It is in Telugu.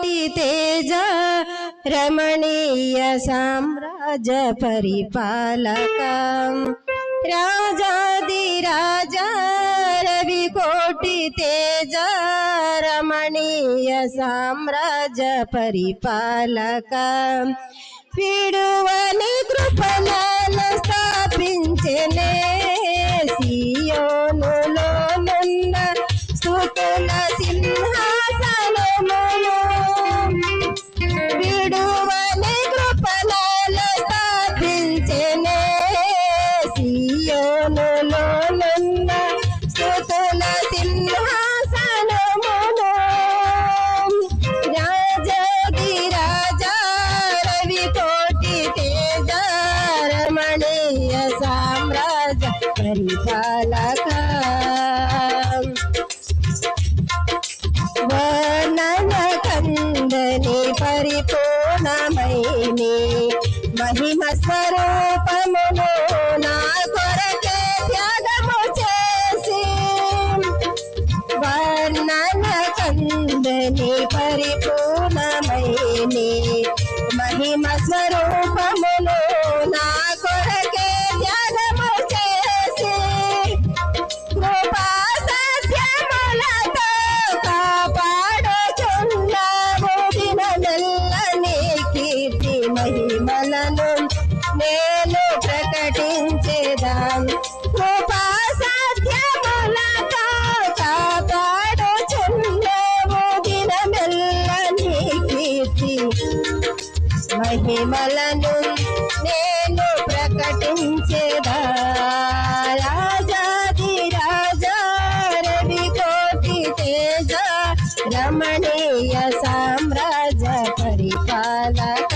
कोटि तेज रमणीय साम्राज्य परिपालक राजाधिराजा रवि कोटि तेज रमणीय साम्राज्य परिपालक విడువని కృపణాలు స్థాపించెనే సియోనులో నున్న స్తుతుల సింహాసనమును విడువని కృపణాలు స్థాపించెనే సియోనులో నున్న స్తుతుల సింహాసనమును రాజాధిరాజా कोटि तेज रमणीय साम्राज्य परिपालक वर्णन कंदनी परिपूर्णमयिनी महिमा स्वरूपमुनु ना कोरके త్యాగము చేసి वर्णन कंदनी परिपूर्णमयिनी महिमा स्वरूपमुनु ना कोरके త్యాగము చేసి కృపా సత్యములతో కాపాడుచున్నావు దినమెల్ల నీ కీర్తి మహిమలను నేను ప్రకటించేదాం కృపా సత్యములతో కాపాడుచున్నావు దినమెల్ల నీ కీర్తి మహిమలను నేను ప్రకటించేదా రాజాధిరాజా రవి కోటి తేజ రమణీయ సామ్రాజ్య పరిపాలక